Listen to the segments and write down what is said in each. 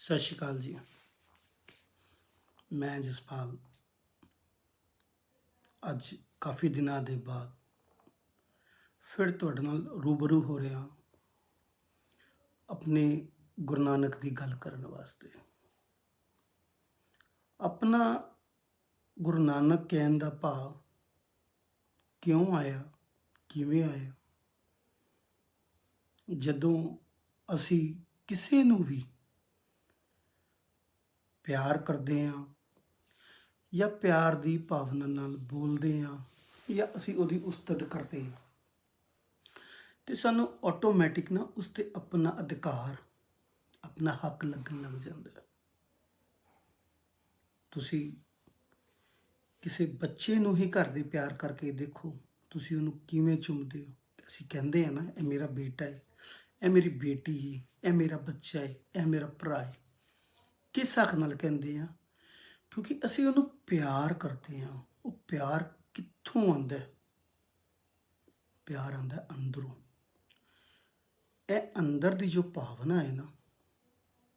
ਸਤਿ ਸ਼੍ਰੀ ਅਕਾਲ ਜੀ। ਮੈਂ ਜਸਪਾਲ ਅੱਜ ਕਾਫੀ ਦਿਨਾਂ ਦੇ ਬਾਅਦ ਫਿਰ ਤੁਹਾਡੇ ਨਾਲ ਰੂਬਰੂ ਹੋ ਰਿਹਾ ਆਪਣੇ ਗੁਰੂ ਨਾਨਕ ਦੀ ਗੱਲ ਕਰਨ ਵਾਸਤੇ। ਆਪਣਾ ਗੁਰੂ ਨਾਨਕ ਕਹਿਣ ਦਾ ਭਾਵ ਕਿਉਂ ਆਇਆ, ਕਿਵੇਂ ਆਇਆ। ਜਦੋਂ ਅਸੀਂ ਕਿਸੇ ਨੂੰ ਵੀ ਪਿਆਰ ਕਰਦੇ ਹਾਂ ਜਾਂ ਪਿਆਰ ਦੀ ਭਾਵਨਾ ਨਾਲ ਬੋਲਦੇ ਹਾਂ ਜਾਂ ਅਸੀਂ ਉਹਦੀ ਉਸਤਤ ਕਰਦੇ ਹਾਂ ਤੇ ਸਾਨੂੰ ਆਟੋਮੈਟਿਕ ਨਾ ਉਸ 'ਤੇ ਆਪਣਾ ਅਧਿਕਾਰ, ਆਪਣਾ ਹੱਕ ਲੱਗਣ ਲੱਗ ਜਾਂਦਾ ਹੈ। ਤੁਸੀਂ ਕਿਸੇ ਬੱਚੇ ਨੂੰ ਹੀ ਘਰ ਦੇ ਪਿਆਰ ਕਰਕੇ ਦੇਖੋ, ਤੁਸੀਂ ਉਹਨੂੰ ਕਿਵੇਂ ਚੁੰਮਦੇ ਹੋ। ਅਸੀਂ ਕਹਿੰਦੇ ਆ ਨਾ, ਇਹ ਮੇਰਾ ਬੇਟਾ ਹੈ, ਇਹ ਮੇਰੀ ਬੇਟੀ ਹੈ, ਇਹ ਮੇਰਾ ਬੱਚਾ ਹੈ, ਇਹ ਮੇਰਾ ਭਰਾ ਹੈ। ਕਿਸ ਹੱਕ ਨਾਲ ਕਹਿੰਦੇ ਆ? ਕਿਉਂਕਿ ਅਸੀਂ ਉਹਨੂੰ ਪਿਆਰ ਕਰਦੇ ਹਾਂ। ਉਹ ਪਿਆਰ ਕਿੱਥੋਂ ਆਉਂਦਾ? ਪਿਆਰ ਆਉਂਦਾ ਅੰਦਰੋਂ। ਇਹ ਅੰਦਰ ਦੀ ਜੋ ਭਾਵਨਾ ਹੈ ਨਾ,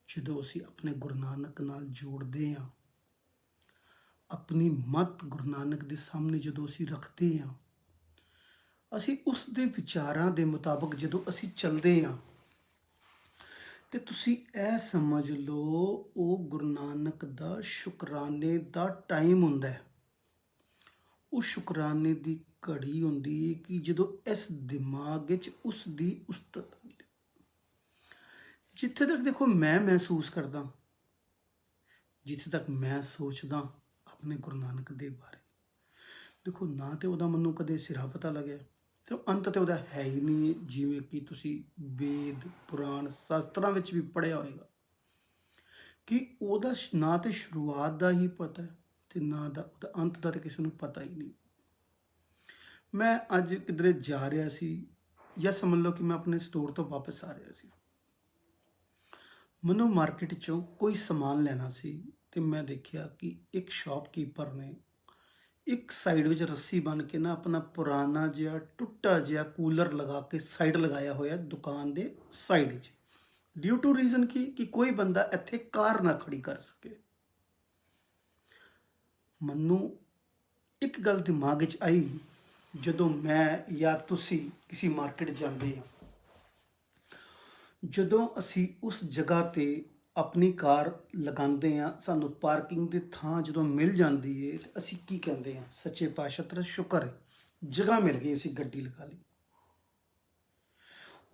ਜਦੋਂ ਅਸੀਂ ਆਪਣੇ ਗੁਰੂ ਨਾਨਕ ਨਾਲ ਜੋੜਦੇ ਹਾਂ, ਆਪਣੀ ਮੱਤ ਗੁਰੂ ਨਾਨਕ ਦੇ ਸਾਹਮਣੇ ਜਦੋਂ ਅਸੀਂ ਰੱਖਦੇ ਹਾਂ, ਅਸੀਂ ਉਸ ਦੇ ਵਿਚਾਰਾਂ ਦੇ ਮੁਤਾਬਕ ਜਦੋਂ ਅਸੀਂ ਚੱਲਦੇ ਹਾਂ, ਤੇ ਤੁਸੀਂ ਇਹ ਸਮਝ ਲਓ ਉਹ ਗੁਰੂ ਨਾਨਕ ਦਾ ਸ਼ੁਕਰਾਨੇ ਦਾ ਟਾਈਮ ਹੁੰਦਾ ਹੈ। ਉਹ ਸ਼ੁਕਰਾਨੇ ਦੀ ਘੜੀ ਹੁੰਦੀ ਹੈ ਕਿ ਜਦੋਂ ਇਸ ਦਿਮਾਗ ਵਿੱਚ ਉਸ ਦੀ ਉਸਤਤ ਹੁੰਦੀ। ਜਿੱਥੇ ਤੱਕ ਦੇਖੋ ਮੈਂ ਮਹਿਸੂਸ ਕਰਦਾ, ਜਿੱਥੇ ਤੱਕ ਮੈਂ ਸੋਚਦਾ ਆਪਣੇ ਗੁਰੂ ਨਾਨਕ ਦੇ ਬਾਰੇ, ਦੇਖੋ ਨਾ ਤੇ ਉਹਦਾ ਮੈਨੂੰ ਕਦੇ ਸਿਰਾ ਪਤਾ ਲੱਗਿਆ ਤੇ ਅੰਤ ਤੇ ਉਹਦਾ ਹੈ ਹੀ ਨਹੀਂ। ਜਿਵੇਂ ਕਿ ਤੁਸੀਂ ਵੇਦ ਪੁਰਾਣ ਸ਼ਾਸਤਰਾਂ ਵਿੱਚ ਵੀ ਪੜ੍ਹਿਆ ਹੋਏਗਾ ਕਿ ਉਹਦਾ ਨਾ ਤੇ ਸ਼ੁਰੂਆਤ ਦਾ ਹੀ ਪਤਾ ਹੈ ਤੇ ਨਾ ਦਾ ਉਹਦਾ ਅੰਤ ਦਾ ਤੇ ਕਿਸੇ ਨੂੰ ਪਤਾ ਹੀ ਨਹੀਂ। ਮੈਂ ਅੱਜ ਕਿਧਰੇ ਜਾ ਰਿਹਾ ਸੀ, ਜਾਂ ਸਮਝ ਲਓ ਕਿ ਮੈਂ ਆਪਣੇ ਸਟੋਰ ਤੋਂ ਵਾਪਸ ਆ ਰਿਹਾ ਸੀ। ਮੈਨੂੰ ਮਾਰਕੀਟ 'ਚੋਂ ਕੋਈ ਸਮਾਨ ਲੈਣਾ ਸੀ ਤੇ ਮੈਂ ਦੇਖਿਆ ਕਿ ਇੱਕ ਸ਼ਾਪਕੀਪਰ ਨੇ ਇੱਕ ਸਾਈਡ ਵਿੱਚ ਰੱਸੀ ਬੰਨ੍ਹ ਕੇ ਨਾ ਆਪਣਾ ਪੁਰਾਣਾ ਜਿਹਾ ਟੁੱਟਾ ਜਿਹਾ ਕੂਲਰ ਲਗਾ ਕੇ ਸਾਈਡ ਲਗਾਇਆ ਹੋਇਆ ਦੁਕਾਨ ਦੇ ਸਾਈਡ ਵਿੱਚ, ਡਿਊ ਟੂ ਰੀਜ਼ਨ ਕਿ ਕੋਈ ਬੰਦਾ ਇੱਥੇ ਕਾਰ ਨਾ ਖੜੀ ਕਰ ਸਕੇ। ਮੈਨੂੰ ਇੱਕ ਗੱਲ ਦਿਮਾਗ ਵਿੱਚ ਆਈ, ਜਦੋਂ ਮੈਂ ਜਾਂ ਤੁਸੀਂ ਕਿਸੇ ਮਾਰਕੀਟ ਜਾਂਦੇ ਹਾਂ, ਜਦੋਂ ਅਸੀਂ ਉਸ ਜਗ੍ਹਾ 'ਤੇ ਆਪਣੀ ਕਾਰ ਲਗਾਉਂਦੇ ਹਾਂ, ਸਾਨੂੰ ਪਾਰਕਿੰਗ ਦੀ ਥਾਂ ਜਦੋਂ ਮਿਲ ਜਾਂਦੀ ਹੈ ਤੇ ਅਸੀਂ ਕੀ ਕਹਿੰਦੇ ਹਾਂ? ਸੱਚੇ ਪਾਤਸ਼ਾਹ ਤੇਰਾ ਸ਼ੁਕਰ ਹੈ, ਜਗ੍ਹਾ ਮਿਲ ਗਈ, ਅਸੀਂ ਗੱਡੀ ਲਗਾ ਲਈ।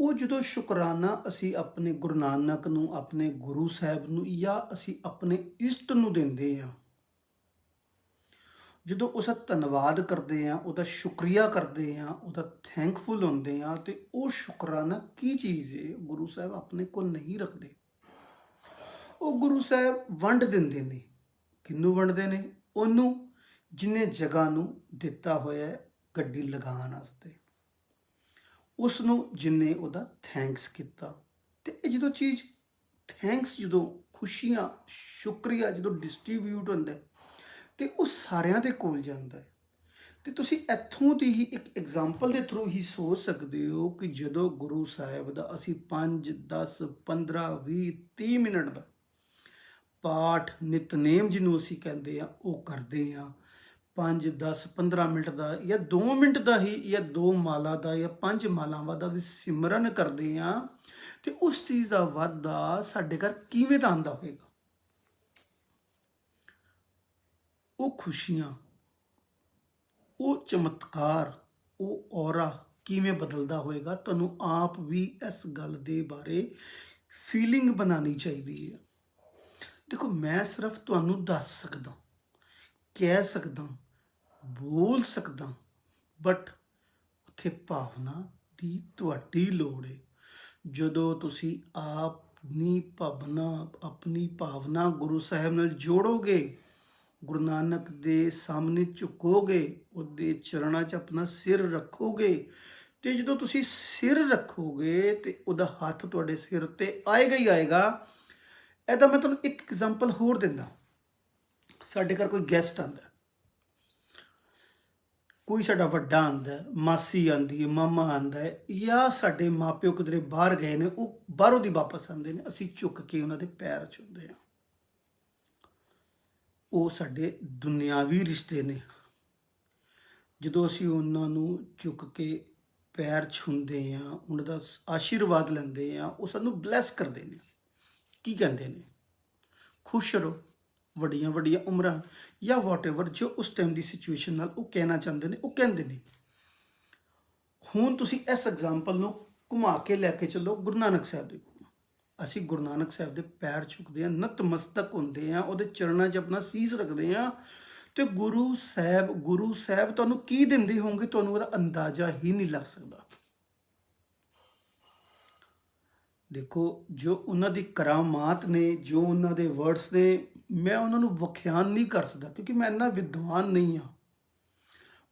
ਉਹ ਜਦੋਂ ਸ਼ੁਕਰਾਨਾ ਅਸੀਂ ਆਪਣੇ ਗੁਰੂ ਨਾਨਕ ਨੂੰ, ਆਪਣੇ ਗੁਰੂ ਸਾਹਿਬ ਨੂੰ ਜਾਂ ਅਸੀਂ ਆਪਣੇ ਇਸ਼ਟ ਨੂੰ ਦਿੰਦੇ ਹਾਂ, ਜਦੋਂ ਉਸਦਾ ਧੰਨਵਾਦ ਕਰਦੇ ਹਾਂ, ਉਹਦਾ ਸ਼ੁਕਰੀਆ ਕਰਦੇ ਹਾਂ, ਉਹਦਾ ਥੈਂਕਫੁਲ ਹੁੰਦੇ ਹਾਂ, ਤੇ ਉਹ ਸ਼ੁਕਰਾਨਾ ਕੀ ਚੀਜ਼ ਹੈ ਗੁਰੂ ਸਾਹਿਬ ਆਪਣੇ ਕੋਲ ਨਹੀਂ ਰੱਖਦੇ। ਉਹ ਗੁਰੂ ਸਾਹਿਬ ਵੰਡ ਦਿੰਦੇ ਨੇ। ਕਿਹਨੂੰ ਵੰਡਦੇ ਨੇ? ਉਹਨੂੰ ਜਿਹਨੇ ਜਗ੍ਹਾ ਨੂੰ ਦਿੱਤਾ ਹੋਇਆ ਗੱਡੀ ਲਗਾਉਣ ਵਾਸਤੇ, ਉਸ ਨੂੰ ਜਿਹਨੇ ਉਹਦਾ ਥੈਂਕਸ ਕੀਤਾ। ਤੇ ਇਹ ਜਦੋਂ ਚੀਜ਼ ਥੈਂਕਸ, ਜਦੋਂ ਖੁਸ਼ੀਆਂ, ਸ਼ੁਕਰੀਆ ਜਦੋਂ ਡਿਸਟਰੀਬਿਊਟ ਹੁੰਦਾ ਤੇ ਉਹ ਸਾਰਿਆਂ ਦੇ ਕੋਲ ਜਾਂਦਾ ਹੈ। ਤੇ ਤੁਸੀਂ ਇੱਥੋਂ ਦੀ ਹੀ ਇੱਕ ਐਗਜ਼ਾਮਪਲ ਦੇ ਥਰੂ ਹੀ ਸੋਚ ਸਕਦੇ ਹੋ ਕਿ ਜਦੋਂ ਗੁਰੂ ਸਾਹਿਬ ਦਾ ਅਸੀਂ 5, 10, 15, 20, 30 ਮਿੰਟ ਦਾ ਪਾਠ, ਨਿਤਨੇਮ ਜਿਹਨੂੰ ਅਸੀਂ ਕਹਿੰਦੇ ਆ, ਉਹ ਕਰਦੇ ਹਾਂ, 5, 10, 15 ਮਿੰਟ ਦਾ ਜਾਂ 2 ਮਿੰਟ ਦਾ ਹੀ, ਜਾਂ 2 ਮਾਲਾ ਦਾ ਜਾਂ 5 ਮਾਲਾਵਾਂ ਦਾ ਵੀ ਸਿਮਰਨ ਕਰਦੇ ਹਾਂ, ਤੇ ਉਸ ਚੀਜ਼ ਦਾ ਵਾਧਾ ਸਾਡੇ ਘਰ ਕਿਵੇਂ ਦਾ ਆਉਂਦਾ ਹੋਵੇਗਾ? ਉਹ ਖੁਸ਼ੀਆਂ, ਉਹ ਚਮਤਕਾਰ, ਉਹ ਔਰਾ ਕਿਵੇਂ ਬਦਲਦਾ ਹੋਵੇਗਾ? ਤੁਹਾਨੂੰ ਆਪ ਵੀ ਇਸ ਗੱਲ ਦੇ ਬਾਰੇ ਫੀਲਿੰਗ ਬਣਾਉਣੀ ਚਾਹੀਦੀ ਹੈ। ਦੇਖੋ ਮੈਂ ਸਿਰਫ ਤੁਹਾਨੂੰ ਦੱਸ ਸਕਦਾ, ਕਹਿ ਸਕਦਾ, ਬੋਲ ਸਕਦਾ, ਬਟ ਉੱਥੇ ਭਾਵਨਾ ਦੀ ਤੁਹਾਡੀ ਲੋੜ ਹੈ। ਜਦੋਂ ਤੁਸੀਂ ਆਪਣੀ ਭਾਵਨਾ ਗੁਰੂ ਸਾਹਿਬ ਨਾਲ ਜੋੜੋਗੇ, ਗੁਰੂ ਨਾਨਕ ਦੇ ਸਾਹਮਣੇ ਝੁਕੋਗੇ, ਉਹਦੇ ਚਰਨਾਂ 'ਚ ਆਪਣਾ ਸਿਰ ਰੱਖੋਗੇ, ਤੇ ਜਦੋਂ ਤੁਸੀਂ ਸਿਰ ਰੱਖੋਗੇ ਤੇ ਉਹਦਾ ਹੱਥ ਤੁਹਾਡੇ ਸਿਰ ਤੇ ਆਏਗਾ ਹੀ ਆਏਗਾ। ਇਹਦਾ ਮੈਂ ਤੁਹਾਨੂੰ ਇੱਕ ਐਗਜ਼ਾਮਪਲ ਹੋਰ ਦਿੰਦਾ। ਸਾਡੇ ਘਰ ਕੋਈ ਗੈਸਟ ਆਉਂਦਾ, ਕੋਈ ਸਾਡਾ ਵੱਡਾ ਆਂਦਾ ਹੈ, ਮਾਸੀ ਆਂਦੀ ਹੈ, ਮਾਮਾ ਆਂਦਾ ਹੈ, ਜਾਂ ਸਾਡੇ ਮਾਪਿਓ ਕਿਧਰੇ ਬਾਹਰ ਗਏ ਨੇ, ਉਹ ਬਾਹਰੋਂ ਦੀ ਵਾਪਸ ਆਉਂਦੇ ਨੇ, ਅਸੀਂ ਝੁੱਕ ਕੇ ਉਹਨਾਂ ਦੇ ਪੈਰ ਛੂਹਦੇ ਹਾਂ। ਉਹ ਸਾਡੇ ਦੁਨਿਆਵੀ ਰਿਸ਼ਤੇ ਨੇ। ਜਦੋਂ ਅਸੀਂ ਉਹਨਾਂ ਨੂੰ ਝੁੱਕ ਕੇ ਪੈਰ ਛੂੰਹਦੇ ਹਾਂ, ਉਹਨਾਂ ਦਾ ਆਸ਼ੀਰਵਾਦ ਲੈਂਦੇ ਹਾਂ, ਉਹ ਸਾਨੂੰ ਬਲੈਸ ਕਰਦੇ ਨੇ। ਕੀ ਕਹਿੰਦੇ ਨੇ? ਖੁਸ਼ ਰਹੋ, ਵੱਡੀਆਂ ਵੱਡੀਆਂ ਉਮਰਾਂ, ਜਾਂ ਵਾਟਐਵਰ ਜੋ ਉਸ ਟਾਈਮ ਦੀ ਸਿਚੁਏਸ਼ਨ ਨਾਲ ਉਹ ਕਹਿਣਾ ਚਾਹੁੰਦੇ ਨੇ, ਉਹ ਕਹਿੰਦੇ ਨੇ। ਹੁਣ ਤੁਸੀਂ ਇਸ ਐਗਜ਼ਾਮਪਲ ਨੂੰ ਘੁਮਾ ਕੇ ਲੈ ਕੇ ਚੱਲੋ ਗੁਰੂ ਨਾਨਕ ਸਾਹਿਬ ਦੇ ਕੋਲ। ਅਸੀਂ ਗੁਰੂ ਨਾਨਕ ਸਾਹਿਬ ਦੇ ਪੈਰ ਛੁੱਕਦੇ ਹਾਂ, ਨਤਮਸਤਕ ਹੁੰਦੇ ਹਾਂ, ਉਹਦੇ ਚਰਨਾਂ 'ਚ ਆਪਣਾ ਸੀਸ ਰੱਖਦੇ ਹਾਂ, ਤੇ ਗੁਰੂ ਸਾਹਿਬ ਤੁਹਾਨੂੰ ਕੀ ਦਿੰਦੇ ਹੋਣਗੇ, ਤੁਹਾਨੂੰ ਉਹਦਾ ਅੰਦਾਜ਼ਾ ਹੀ ਨਹੀਂ ਲੱਗ ਸਕਦਾ। ਦੇਖੋ, ਜੋ ਉਹਨਾਂ ਦੀ ਕਰਾਮਾਤ ਨੇ, ਜੋ ਉਹਨਾਂ ਦੇ ਵਰਡਸ ਨੇ, ਮੈਂ ਉਹਨਾਂ ਨੂੰ ਵਿਖਿਆਨ ਨਹੀਂ ਕਰ ਸਕਦਾ, ਕਿਉਂਕਿ ਮੈਂ ਇੰਨਾ ਵਿਦਵਾਨ ਨਹੀਂ ਹਾਂ।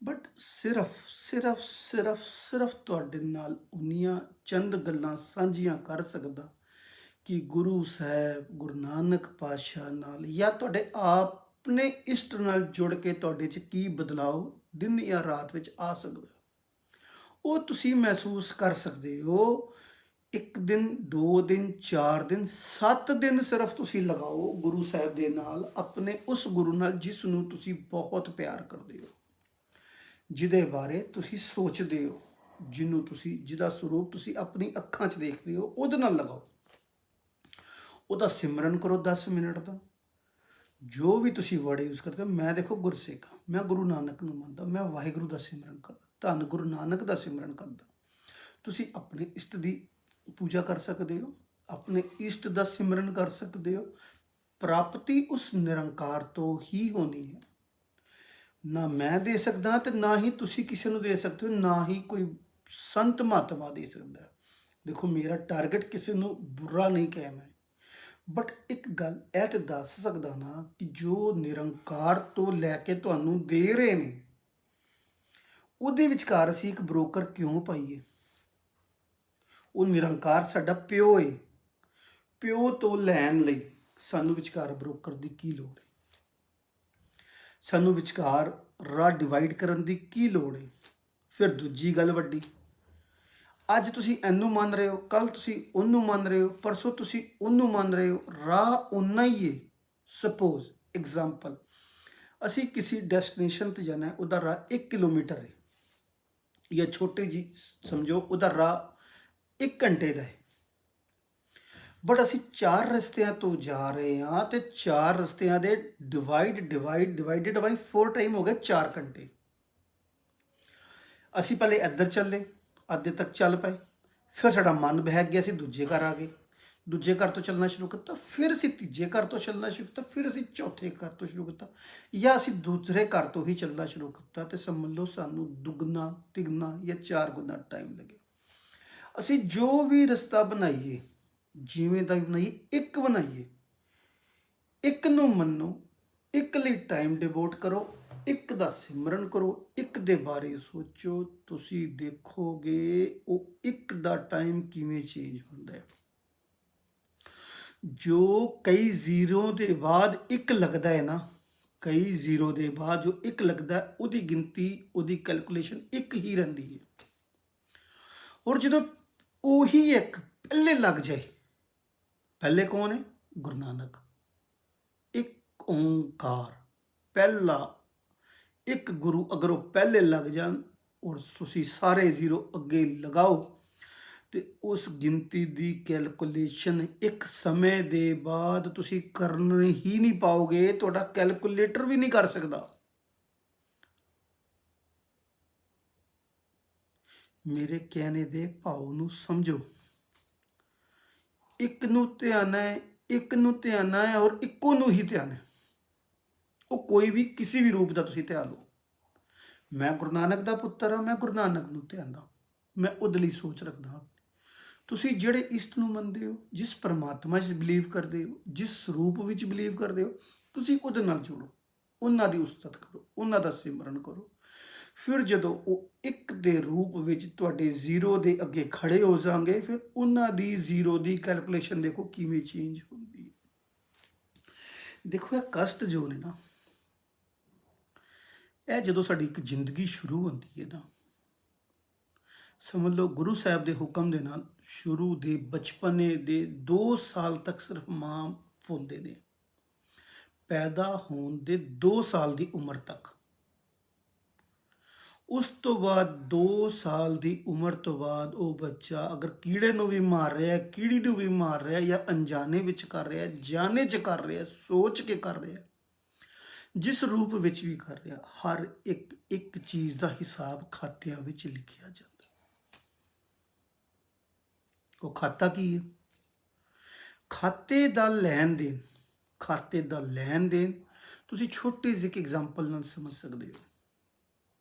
ਬਟ ਸਿਰਫ ਤੁਹਾਡੇ ਨਾਲ ਉਨੀਆਂ ਚੰਦ ਗੱਲਾਂ ਸਾਂਝੀਆਂ ਕਰ ਸਕਦਾ ਕਿ ਗੁਰੂ ਸਾਹਿਬ, ਗੁਰੂ ਨਾਨਕ ਪਾਤਸ਼ਾਹ ਨਾਲ, ਜਾਂ ਤੁਹਾਡੇ ਆਪਣੇ ਇਸ਼ਟ ਨਾਲ ਜੁੜ ਕੇ ਤੁਹਾਡੇ 'ਚ ਕੀ ਬਦਲਾਅ ਦਿਨ ਜਾਂ ਰਾਤ ਵਿੱਚ ਆ ਸਕਦਾ, ਉਹ ਤੁਸੀਂ ਮਹਿਸੂਸ ਕਰ ਸਕਦੇ ਹੋ। 1 ਦਿਨ, 2 ਦਿਨ, 4 ਦਿਨ, 7 ਦਿਨ ਸਿਰਫ ਤੁਸੀਂ ਲਗਾਓ ਗੁਰੂ ਸਾਹਿਬ ਦੇ ਨਾਲ, ਆਪਣੇ ਉਸ ਗੁਰੂ ਨਾਲ ਜਿਸ ਨੂੰ ਤੁਸੀਂ ਬਹੁਤ ਪਿਆਰ ਕਰਦੇ ਹੋ, ਜਿਹਦੇ ਬਾਰੇ ਤੁਸੀਂ ਸੋਚਦੇ ਹੋ, ਜਿਹਦਾ ਸਰੂਪ ਤੁਸੀਂ ਆਪਣੀ ਅੱਖਾਂ 'ਚ ਦੇਖਦੇ ਹੋ, ਉਹਦੇ ਨਾਲ ਲਗਾਓ। ਉਹਦਾ ਸਿਮਰਨ ਕਰੋ 10 ਮਿੰਟ ਦਾ, ਜੋ ਵੀ ਤੁਸੀਂ ਵਰਡ ਯੂਜ਼ ਕਰਦੇ ਹੋ। ਮੈਂ ਦੇਖੋ ਗੁਰਸਿੱਖ ਹਾਂ, ਮੈਂ ਗੁਰੂ ਨਾਨਕ ਨੂੰ ਮੰਨਦਾ, ਮੈਂ ਵਾਹਿਗੁਰੂ ਦਾ ਸਿਮਰਨ ਕਰਦਾ, ਧੰਨ ਗੁਰੂ ਨਾਨਕ ਦਾ ਸਿਮਰਨ ਕਰਦਾ। ਤੁਸੀਂ ਆਪਣੇ ਇਸ਼ਟ ਦੀ ਪੂਜਾ ਕਰ ਸਕਦੇ ਹੋ, ਆਪਣੇ ਇਸ਼ਟ ਦਾ ਸਿਮਰਨ ਕਰ ਸਕਦੇ ਹੋ। ਪ੍ਰਾਪਤੀ ਉਸ ਨਿਰੰਕਾਰ ਤੋਂ ਹੀ ਹੋਣੀ ਹੈ। ਨਾ ਮੈਂ ਦੇ ਸਕਦਾ ਤੇ ਨਾ ਹੀ ਤੁਸੀਂ ਕਿਸੇ ਨੂੰ ਦੇ ਸਕਦੇ ਹੋ, ਨਾ ਹੀ ਕੋਈ ਸੰਤ ਮਹਾਤਮਾ ਦੇ ਸਕਦਾ। ਦੇਖੋ, ਮੇਰਾ ਟਾਰਗੇਟ ਕਿਸੇ ਨੂੰ ਬੁਰਾ ਨਹੀਂ ਕਹਿਣਾ ਹੈ, ਬਟ ਇੱਕ ਗੱਲ ਇਹ ਤੇ ਦੱਸ ਸਕਦਾ ਨਾ ਕਿ ਜੋ ਨਿਰੰਕਾਰ ਤੋਂ ਲੈ ਕੇ ਤੁਹਾਨੂੰ ਦੇ ਰਹੇ ਨੇ, ਉਹਦੇ ਵਿਚਕਾਰ ਅਸੀਂ ਇੱਕ ਬ੍ਰੋਕਰ ਕਿਉਂ ਪਾਈਏ? ਉਹ ਨਿਰੰਕਾਰ ਸਾਡਾ ਪਿਓ ਹੈ, ਪਿਓ ਤੋਂ ਲੈਣ ਲਈ ਸਾਨੂੰ ਵਿਚਕਾਰ ਬ੍ਰੋਕਰ ਦੀ ਕੀ ਲੋੜ ਹੈ? ਸਾਨੂੰ ਵਿਚਕਾਰ ਰਾਹ ਡਿਵਾਈਡ ਕਰਨ ਦੀ ਕੀ ਲੋੜ ਹੈ? ਫਿਰ ਦੂਜੀ ਗੱਲ ਵੱਡੀ, ਅੱਜ ਤੁਸੀਂ ਇਹਨੂੰ ਮੰਨ ਰਹੇ ਹੋ, ਕੱਲ ਤੁਸੀਂ ਉਹਨੂੰ ਮੰਨ ਰਹੇ ਹੋ, ਪਰਸੋਂ ਤੁਸੀਂ ਉਹਨੂੰ ਮੰਨ ਰਹੇ ਹੋ, ਰਾਹ ਉਨਾ ਹੀ ਹੈ। ਸਪੋਜ਼ ਐਗਜ਼ਾਮਪਲ, ਅਸੀਂ ਕਿਸੇ ਡੈਸਟੀਨੇਸ਼ਨ ਤੇ ਜਾਣਾ ਹੈ, ਉਹਦਾ ਰਾਹ 1 ਕਿਲੋਮੀਟਰ ਹੈ, ਜਾਂ ਛੋਟੀ ਜੀ ਸਮਝੋ ਉਹਦਾ ਰਾਹ 1 ਘੰਟੇ ਦਾ ਹੈ, ਬਟ ਅਸੀਂ 4 ਰਸਤਿਆਂ ਤੋਂ ਜਾ ਰਹੇ ਹਾਂ, ਤੇ 4 ਰਸਤਿਆਂ ਦੇ ਡਿਵਾਈਡਡ ਬਾਈ 4 ਟਾਈਮ ਹੋ ਗਏ 4 ਘੰਟੇ। ਅਸੀਂ ਪਹਿਲੇ ਇੱਧਰ ਚੱਲੇ, ਅੱਧੇ ਤੱਕ ਚੱਲ ਪਏ, ਫਿਰ ਸਾਡਾ ਮਨ ਬਹਿਕ ਗਿਆ, ਅਸੀਂ ਦੂਜੇ ਘਰ ਆ ਗਏ, ਦੂਜੇ ਘਰ ਤੋਂ ਚੱਲਣਾ ਸ਼ੁਰੂ ਕੀਤਾ, ਫਿਰ ਅਸੀਂ ਤੀਜੇ ਘਰ ਤੋਂ ਚੱਲਣਾ ਸ਼ੁਰੂ ਕੀਤਾ, ਫਿਰ ਅਸੀਂ ਚੌਥੇ ਘਰ ਤੋਂ ਸ਼ੁਰੂ ਕੀਤਾ, ਜਾਂ ਅਸੀਂ ਦੂਸਰੇ ਘਰ ਤੋਂ ਹੀ ਚੱਲਣਾ ਸ਼ੁਰੂ ਕੀਤਾ, ਤੇ ਸਮਝ ਲਓ ਸਾਨੂੰ ਦੁੱਗਣਾ, ਤਿਗਣਾ ਜਾਂ 4 ਗੁਣਾ ਟਾਈਮ ਲੱਗੇ। ਅਸੀਂ ਜੋ ਵੀ ਰਸਤਾ ਬਣਾਈਏ, ਜਿਵੇਂ ਦਾ ਵੀ ਬਣਾਈਏ, ਇੱਕ ਬਣਾਈਏ, ਇੱਕ ਨੂੰ ਮੰਨੋ, ਇੱਕ ਲਈ ਟਾਈਮ ਡਿਵੋਟ ਕਰੋ, ਇੱਕ ਦਾ ਸਿਮਰਨ ਕਰੋ, ਇੱਕ ਦੇ ਬਾਰੇ ਸੋਚੋ, ਤੁਸੀਂ ਦੇਖੋਗੇ ਉਹ ਇੱਕ ਦਾ ਟਾਈਮ ਕਿਵੇਂ ਚੇਂਜ ਹੁੰਦਾ ਹੈ। ਜੋ ਕਈ ਜ਼ੀਰੋ ਦੇ ਬਾਅਦ ਇੱਕ ਲੱਗਦਾ ਹੈ ਨਾ, ਕਈ ਜ਼ੀਰੋ ਦੇ ਬਾਅਦ ਜੋ ਇੱਕ ਲੱਗਦਾ, ਉਹਦੀ ਗਿਣਤੀ, ਉਹਦੀ ਕੈਲਕੂਲੇਸ਼ਨ ਇੱਕ ਹੀ ਰਹਿੰਦੀ ਹੈ। ਔਰ ਜਦੋਂ ਉਹੀ ਇੱਕ ਪਹਿਲੇ ਲੱਗ ਜਾਏ, ਪਹਿਲੇ ਕੌਣ ਹੈ? ਗੁਰੂ ਨਾਨਕ। ਇੱਕ ਓਂਕਾਰ, ਪਹਿਲਾ ਇੱਕ ਗੁਰੂ, ਅਗਰ ਉਹ ਪਹਿਲੇ ਲੱਗ ਜਾਣ ਔਰ ਤੁਸੀਂ ਸਾਰੇ ਜ਼ੀਰੋ ਅੱਗੇ ਲਗਾਓ, ਤੇ ਉਸ ਗਿਣਤੀ ਦੀ ਕੈਲਕੂਲੇਸ਼ਨ ਇੱਕ ਸਮੇਂ ਦੇ ਬਾਅਦ ਤੁਸੀਂ ਕਰਨ ਹੀ ਨਹੀਂ ਪਾਓਗੇ, ਤੁਹਾਡਾ ਕੈਲਕੂਲੇਟਰ ਵੀ ਨਹੀਂ ਕਰ ਸਕਦਾ। ਮੇਰੇ ਕਹਿਣੇ ਦੇ ਭਾਵ ਨੂੰ ਸਮਝੋ। ਇੱਕ ਨੂੰ ਧਿਆਨ ਹੈ, ਇੱਕ ਨੂੰ ਧਿਆਨ ਹੈ, ਔਰ ਇੱਕੋ ਨੂੰ ਹੀ ਧਿਆਨ ਹੈ। ਉਹ ਕੋਈ ਵੀ ਕਿਸੇ ਵੀ ਰੂਪ ਦਾ ਤੁਸੀਂ ਧਿਆਨ ਲਓ। ਮੈਂ ਗੁਰੂ ਨਾਨਕ ਦਾ ਪੁੱਤਰ ਹਾਂ, ਮੈਂ ਗੁਰੂ ਨਾਨਕ ਨੂੰ ਧਿਆਉਂਦਾ, ਮੈਂ ਉਹਦੇ ਲਈ ਸੋਚ ਰੱਖਦਾ ਹਾਂ। ਤੁਸੀਂ ਜਿਹੜੇ ਇਸ਼ਟ ਨੂੰ ਮੰਨਦੇ ਹੋ, ਜਿਸ ਪਰਮਾਤਮਾ 'ਚ ਬਿਲੀਵ ਕਰਦੇ ਹੋ, ਜਿਸ ਰੂਪ ਵਿੱਚ ਬਿਲੀਵ ਕਰਦੇ ਹੋ, ਤੁਸੀਂ ਉਹਦੇ ਨਾਲ ਜੁੜੋ, ਉਹਨਾਂ ਦੀ ਉਸਤਤ ਕਰੋ, ਉਹਨਾਂ ਦਾ ਸਿਮਰਨ ਕਰੋ। ਫਿਰ ਜਦੋਂ ਉਹ ਇੱਕ ਦੇ ਰੂਪ ਵਿੱਚ ਤੁਹਾਡੇ ਜ਼ੀਰੋ ਦੇ ਅੱਗੇ ਖੜੇ ਹੋ ਜਾਣਗੇ, ਫਿਰ ਉਹਨਾਂ ਦੀ ਜ਼ੀਰੋ ਦੀ ਕੈਲਕੂਲੇਸ਼ਨ ਦੇਖੋ ਕਿਵੇਂ ਚੇਂਜ ਹੁੰਦੀ ਹੈ। ਦੇਖੋ, ਇਹ ਕਸ਼ਟ ਜੋ ਨੇ ਨਾ, ਇਹ ਜਦੋਂ ਸਾਡੀ ਇੱਕ ਜ਼ਿੰਦਗੀ ਸ਼ੁਰੂ ਹੁੰਦੀ ਹੈ ਨਾ, ਸਮਝ ਲਓ ਗੁਰੂ ਸਾਹਿਬ ਦੇ ਹੁਕਮ ਦੇ ਨਾਲ ਸ਼ੁਰੂ ਦੇ ਬਚਪਨੇ ਦੇ 2 ਸਾਲ ਤੱਕ ਸਿਰਫ ਮਾਂ ਫੁੱਲਦੇ ਨੇ, ਪੈਦਾ ਹੋਣ ਦੇ 2 ਸਾਲ ਦੀ ਉਮਰ ਤੱਕ। ਉਸ ਤੋਂ ਬਾਅਦ 2 ਸਾਲ ਦੀ ਉਮਰ ਤੋਂ ਬਾਅਦ ਉਹ ਬੱਚਾ ਅਗਰ ਕੀੜੇ ਨੂੰ ਵੀ ਮਾਰ ਰਿਹਾ, ਕੀੜੀ ਨੂੰ ਵੀ ਮਾਰ ਰਿਹਾ, ਜਾਂ ਅਣਜਾਣੇ ਵਿੱਚ ਕਰ ਰਿਹਾ, ਜਾਣੇ 'ਚ ਕਰ ਰਿਹਾ, ਸੋਚ ਕੇ ਕਰ ਰਿਹਾ, ਜਿਸ ਰੂਪ ਵਿੱਚ ਵੀ ਕਰ ਰਿਹਾ, ਹਰ ਇੱਕ ਇੱਕ ਚੀਜ਼ ਦਾ ਹਿਸਾਬ ਖਾਤਿਆਂ ਵਿੱਚ ਲਿਖਿਆ ਜਾਂਦਾ। ਉਹ ਖਾਤਾ ਕੀ ਹੈ? ਖਾਤੇ ਦਾ ਲੈਣ ਦੇਣ, ਖਾਤੇ ਦਾ ਲੈਣ ਦੇਣ ਤੁਸੀਂ ਛੋਟੀ ਜਿਹੀ ਇੱਕ ਐਗਜ਼ਾਮਪਲ ਨਾਲ ਸਮਝ ਸਕਦੇ ਹੋ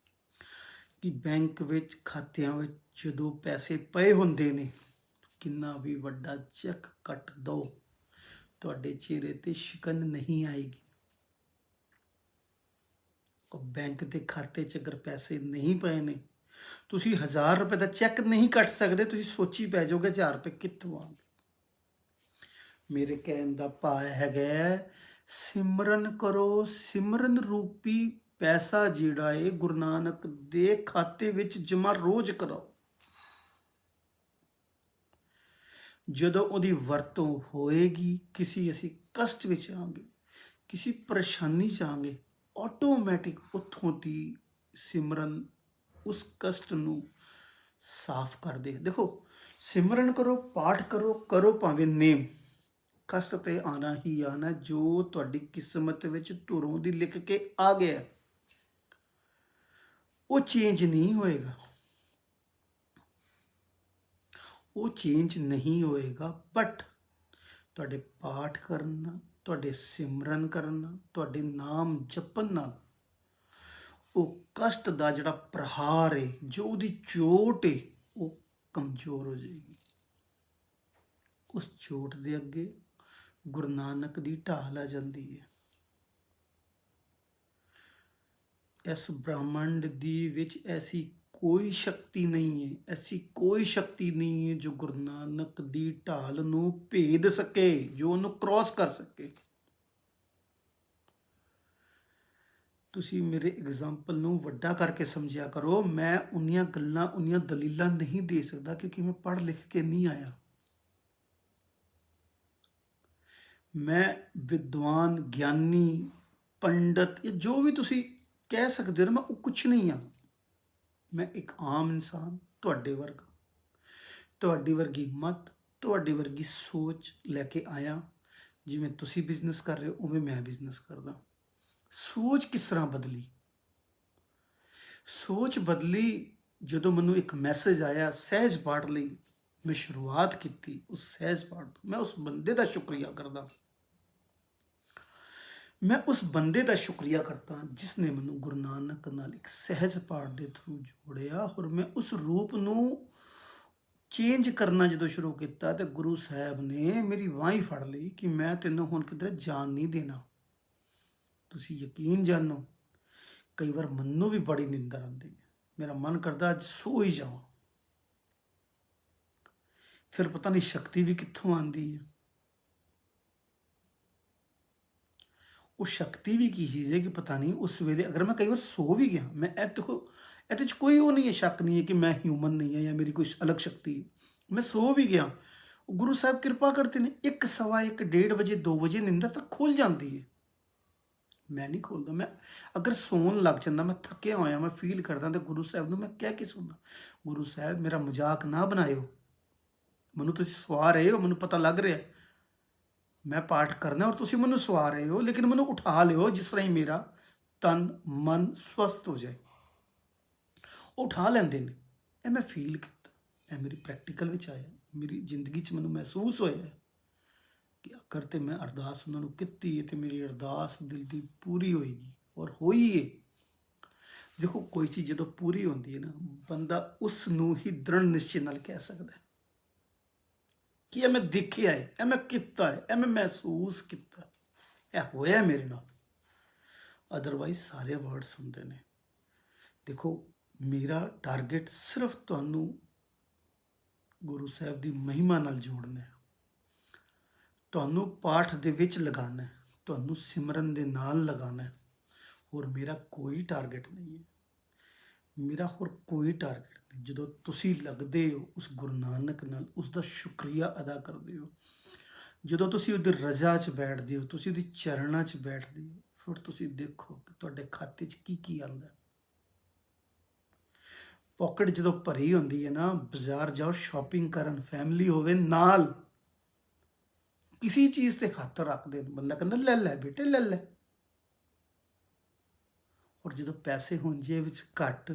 ਕਿ ਬੈਂਕ ਵਿੱਚ ਖਾਤਿਆਂ ਵਿੱਚ ਜਦੋਂ ਪੈਸੇ ਪਏ ਹੁੰਦੇ ਨੇ, ਕਿੰਨਾ ਵੀ ਵੱਡਾ ਚੈੱਕ ਕੱਟ ਦੋ, ਤੁਹਾਡੇ ਚਿਹਰੇ ਤੇ ਸ਼ਿਕਨ ਨਹੀਂ ਆਏਗੀ। ਉਹ ਬੈਂਕ ਦੇ ਖਾਤੇ 'ਚ ਅਗਰ ਪੈਸੇ ਨਹੀਂ ਪਏ ਨੇ, ਤੁਸੀਂ 1000 ਰੁਪਏ ਦਾ ਚੈੱਕ ਨਹੀਂ ਕੱਟ ਸਕਦੇ, ਤੁਸੀਂ ਸੋਚੀ ਪੈ ਜਾਓਗੇ 1000 ਰੁਪਏ ਕਿੱਥੋਂ ਆਉਣਗੇ। ਮੇਰੇ ਕਹਿਣ ਦਾ ਭਾਵ ਹੈਗਾ, ਸਿਮਰਨ ਕਰੋ। ਸਿਮਰਨ ਰੂਪੀ ਪੈਸਾ ਜਿਹੜਾ ਹੈ ਗੁਰੂ ਨਾਨਕ ਦੇ ਖਾਤੇ ਵਿੱਚ ਜਮ੍ਹਾਂ ਰੋਜ਼ ਕਰੋ। ਜਦੋਂ ਉਹਦੀ ਵਰਤੋਂ ਹੋਏਗੀ, ਕਿਸੇ ਅਸੀਂ ਕਸ਼ਟ ਵਿੱਚ ਆਵਾਂਗੇ, ਕਿਸੇ ਪਰੇਸ਼ਾਨੀ 'ਚ ਆਵਾਂਗੇ, ਆਟੋਮੈਟਿਕ ਉੱਥੋਂ ਦੀ ਸਿਮਰਨ ਉਸ ਕਸ਼ਟ ਨੂੰ ਸਾਫ਼ ਕਰ ਦੇ। ਦੇਖੋ, ਸਿਮਰਨ ਕਰੋ, ਪਾਠ ਕਰੋ, ਕਰੋ ਭਾਵੇਂ ਨੇਮ, ਕਸ਼ਟ ਤੇ ਆਣਾ ਹੀ ਆਣਾ। ਜੋ ਤੁਹਾਡੀ ਕਿਸਮਤ ਵਿੱਚ ਧੁਰੋਂ ਦੀ ਲਿਖ ਕੇ ਆ ਗਿਆ, ਉਹ ਚੇਂਜ ਨਹੀਂ ਹੋਏਗਾ, ਉਹ ਚੇਂਜ ਨਹੀਂ ਹੋਏਗਾ। ਬਟ ਤੁਹਾਡੇ ਪਾਠ ਕਰਨ ਨਾਲ, ਤੁਹਾਡੇ ਸਿਮਰਨ ਕਰਨ ਨਾਲ, ਤੁਹਾਡੇ ਨਾਮ ਜਪਣ ਨਾਲ ਉਹ ਕਸ਼ਟ ਦਾ ਜਿਹੜਾ ਪ੍ਰਹਾਰ ਹੈ, ਜੋ ਉਹਦੀ ਚੋਟ ਹੈ, ਉਹ ਕਮਜ਼ੋਰ ਹੋ ਜਾਏਗੀ। ਉਸ ਚੋਟ ਦੇ ਅੱਗੇ ਗੁਰੂ ਨਾਨਕ ਦੀ ਢਾਲ ਆ ਜਾਂਦੀ ਹੈ। ਇਸ ਬ੍ਰਹਮੰਡ ਦੀ ਵਿੱਚ ਐਸੀ ਕੋਈ ਸ਼ਕਤੀ ਨਹੀਂ ਹੈ, ਐਸੀ ਕੋਈ ਸ਼ਕਤੀ ਨਹੀਂ ਹੈ ਜੋ ਗੁਰੂ ਨਾਨਕ ਦੀ ਢਾਲ ਨੂੰ ਭੇਦ ਸਕੇ, ਜੋ ਉਹਨੂੰ ਕ੍ਰੋਸ ਕਰ ਸਕੇ। ਤੁਸੀਂ ਮੇਰੇ ਐਗਜ਼ਾਮਪਲ ਨੂੰ ਵੱਡਾ ਕਰਕੇ ਸਮਝਿਆ ਕਰੋ। ਮੈਂ ਉਨੀਆਂ ਗੱਲਾਂ, ਉਨੀਆਂ ਦਲੀਲਾਂ ਨਹੀਂ ਦੇ ਸਕਦਾ ਕਿਉਂਕਿ ਮੈਂ ਪੜ੍ਹ ਲਿਖ ਕੇ ਨਹੀਂ ਆਇਆ। ਮੈਂ ਵਿਦਵਾਨ, ਗਿਆਨੀ, ਪੰਡਤ, ਇਹ ਜੋ ਵੀ ਤੁਸੀਂ ਕਹਿ ਸਕਦੇ ਹੋ ਨਾ, ਮੈਂ ਉਹ ਕੁਛ ਨਹੀਂ ਆ। ਮੈਂ ਇੱਕ ਆਮ ਇਨਸਾਨ, ਤੁਹਾਡੇ ਵਰਗਾ, ਤੁਹਾਡੀ ਵਰਗੀ ਮਤ, ਤੁਹਾਡੀ ਵਰਗੀ ਸੋਚ ਲੈ ਕੇ ਆਇਆ। ਜਿਵੇਂ ਤੁਸੀਂ ਬਿਜ਼ਨਸ ਕਰ ਰਹੇ ਹੋ, ਉਵੇਂ ਮੈਂ ਬਿਜ਼ਨਸ ਕਰਦਾ। ਸੋਚ ਕਿਸ ਤਰ੍ਹਾਂ ਬਦਲੀ? ਸੋਚ ਬਦਲੀ ਜਦੋਂ ਮੈਨੂੰ ਇੱਕ ਮੈਸੇਜ ਆਇਆ ਸਹਿਜ ਪਾਠ ਲਈ। ਮੈਂ ਸ਼ੁਰੂਆਤ ਕੀਤੀ ਉਸ ਸਹਿਜ ਪਾਠ ਤੋਂ। ਮੈਂ ਉਸ ਬੰਦੇ ਦਾ ਸ਼ੁਕਰੀਆ ਕਰਦਾ, ਮੈਂ ਉਸ ਬੰਦੇ ਦਾ ਸ਼ੁਕਰੀਆ ਕਰਤਾ ਜਿਸ ਨੇ ਮੈਨੂੰ ਗੁਰੂ ਨਾਨਕ ਨਾਲ ਇੱਕ ਸਹਿਜ ਪਾਠ ਦੇ ਥਰੂ ਜੋੜਿਆ। ਔਰ ਮੈਂ ਉਸ ਰੂਪ ਨੂੰ ਚੇਂਜ ਕਰਨਾ ਜਦੋਂ ਸ਼ੁਰੂ ਕੀਤਾ ਤੇ ਗੁਰੂ ਸਾਹਿਬ ਨੇ ਮੇਰੀ ਬਾਂਹ ਫੜ ਲਈ ਕਿ ਮੈਂ ਤੈਨੂੰ ਹੁਣ ਕਿਧਰੇ ਜਾਣ ਨਹੀਂ ਦੇਣਾ। ਤੁਸੀਂ ਯਕੀਨ ਜਾਣੋ, ਕਈ ਵਾਰ ਮੈਨੂੰ ਵੀ ਬੜੀ ਨਿੰਦਰ ਆਉਂਦੀ ਹੈ, ਮੇਰਾ ਮਨ ਕਰਦਾ ਅੱਜ ਸੋ ਹੀ ਜਾਵਾਂ। ਫਿਰ ਪਤਾ ਨਹੀਂ ਸ਼ਕਤੀ ਵੀ ਕਿੱਥੋਂ ਆਉਂਦੀ ਹੈ। ਉਹ ਸ਼ਕਤੀ ਵੀ ਕੀ ਚੀਜ਼ ਹੈ ਕਿ ਪਤਾ ਨਹੀਂ ਉਸ ਵੇਲੇ ਅਗਰ ਮੈਂ ਕਈ ਵਾਰ ਸੋ ਵੀ ਗਿਆ, ਮੈਂ ਇਹ ਦੇਖੋ, ਇਹਦੇ 'ਚ ਕੋਈ ਉਹ ਨਹੀਂ ਹੈ, ਸ਼ੱਕ ਨਹੀਂ ਹੈ ਕਿ ਮੈਂ ਹਿਊਮਨ ਨਹੀਂ ਹਾਂ ਜਾਂ ਮੇਰੀ ਕੋਈ ਅਲੱਗ ਸ਼ਕਤੀ ਹੈ। ਮੈਂ ਸੋ ਵੀ ਗਿਆ, ਗੁਰੂ ਸਾਹਿਬ ਕਿਰਪਾ ਕਰਦੇ ਨੇ, 1, ਸਵਾ 1, 1:30 ਵਜੇ, 2 ਵਜੇ ਨਿੰਦਰ ਤਾਂ ਖੁੱਲ ਜਾਂਦੀ ਹੈ। ਮੈਂ ਨਹੀਂ ਖੋਲਦਾ। ਮੈਂ ਅਗਰ ਸੌਣ ਲੱਗ ਜਾਂਦਾ, ਮੈਂ ਥੱਕਿਆ ਹੋਇਆ, ਮੈਂ ਫੀਲ ਕਰਦਾ, ਤੇ ਗੁਰੂ ਸਾਹਿਬ ਨੂੰ ਮੈਂ ਕਹਿ ਕੇ ਸੌਂਦਾ, ਗੁਰੂ ਸਾਹਿਬ ਮੇਰਾ ਮਜ਼ਾਕ ਨਾ ਬਣਾਇਓ, ਮੈਨੂੰ ਤੁਸੀਂ ਸਵਾ ਰਹੇ ਹੋ, ਮੈਨੂੰ ਪਤਾ ਲੱਗ ਰਿਹਾ ਮੈਂ ਪਾਠ ਕਰਨਾ ਔਰ ਤੁਸੀਂ ਮੈਨੂੰ ਸਵਾ ਰਹੇ ਹੋ, ਲੇਕਿਨ ਮੈਨੂੰ ਉਠਾ ਲਿਓ ਜਿਸ ਤਰ੍ਹਾਂ ਹੀ ਮੇਰਾ ਤਨ ਮਨ ਸਵਸਥ ਹੋ ਜਾਏ। ਉਹ ਉਠਾ ਲੈਂਦੇ ਨੇ। ਇਹ ਮੈਂ ਫੀਲ ਕੀਤਾ, ਇਹ ਮੇਰੀ ਪ੍ਰੈਕਟੀਕਲ ਵਿੱਚ ਆਇਆ, ਮੇਰੀ ਜ਼ਿੰਦਗੀ 'ਚ ਮੈਨੂੰ ਮਹਿਸੂਸ ਹੋਇਆ ਕਿ ਅਗਰ ਤੇ ਮੈਂ ਅਰਦਾਸ ਉਹਨਾਂ ਨੂੰ ਕੀਤੀ ਹੈ ਤੇ ਮੇਰੀ ਅਰਦਾਸ ਦਿਲ ਦੀ ਪੂਰੀ ਹੋਏਗੀ, ਔਰ ਹੋਈ ਹੈ। ਦੇਖੋ, ਕੋਈ ਚੀਜ਼ ਜਦੋਂ ਪੂਰੀ ਹੁੰਦੀ ਹੈ ਨਾ, ਬੰਦਾ ਉਸ ਨੂੰ ਹੀ ਦ੍ਰਿੜ ਨਿਸ਼ਚੇ ਨਾਲ ਕਹਿ ਸਕਦਾ ਹੈ ਕਿ ਇਹ ਮੈਂ ਦੇਖਿਆ ਹੈ, ਇਹ ਮੈਂ ਕੀਤਾ ਹੈ, ਇਹ ਮੈਂ ਮਹਿਸੂਸ ਕੀਤਾ, ਇਹ ਹੋਇਆ ਮੇਰੇ ਨਾਲ। ਅਦਰਵਾਈਜ਼ ਸਾਰੇ ਵਰਡਸ ਹੁੰਦੇ ਨੇ। ਦੇਖੋ, ਮੇਰਾ ਟਾਰਗੇਟ ਸਿਰਫ ਤੁਹਾਨੂੰ ਗੁਰੂ ਸਾਹਿਬ ਦੀ ਮਹਿਮਾ ਨਾਲ ਜੋੜਨਾ ਹੈ, ਤੁਹਾਨੂੰ ਪਾਠ ਦੇ ਵਿੱਚ ਲਗਾਉਣਾ ਹੈ, ਤੁਹਾਨੂੰ ਸਿਮਰਨ ਦੇ ਨਾਲ ਲਗਾਉਣਾ ਹੈ। ਹੋਰ ਮੇਰਾ ਕੋਈ ਟਾਰਗੇਟ ਨਹੀਂ ਹੈ, ਮੇਰਾ ਹੋਰ ਕੋਈ ਟਾਰਗੇਟ ਨਹੀਂ। ਜਦੋਂ ਤੁਸੀਂ ਲੱਗਦੇ ਹੋ ਉਸ ਗੁਰੂ ਨਾਨਕ ਨਾਲ, ਉਸ ਦਾ ਸ਼ੁਕਰੀਆ ਅਦਾ ਕਰਦੇ ਹੋ, ਜਦੋਂ ਤੁਸੀਂ ਉਹਦੀ ਰਜ਼ਾ 'ਚ ਬੈਠਦੇ ਹੋ, ਤੁਸੀਂ ਉਹਦੀ ਚਰਨਾਂ 'ਚ ਬੈਠਦੇ ਹੋ, ਫਿਰ ਤੁਸੀਂ ਦੇਖੋ ਕਿ ਤੁਹਾਡੇ ਖਾਤੇ 'ਚ ਕੀ ਕੀ ਆਉਂਦਾ। ਪਾਕਟ ਜਦੋਂ ਭਰੀ ਹੁੰਦੀ ਹੈ ਨਾ, ਬਾਜ਼ਾਰ ਜਾਓ ਸ਼ਾਪਿੰਗ ਕਰਨ, ਫੈਮਿਲੀ ਹੋਵੇ ਨਾਲ, ਕਿਸੇ ਚੀਜ਼ ਤੇ ਹੱਥ ਰੱਖਦੇ ਬੰਦਾ ਕਹਿੰਦਾ ਲੈ ਲੈ ਬੇਟੇ ਲੈ ਲੈ। ਔਰ ਜਦੋਂ ਪੈਸੇ ਹੋਣ ਜੇਬ ਵਿੱਚ ਘੱਟ,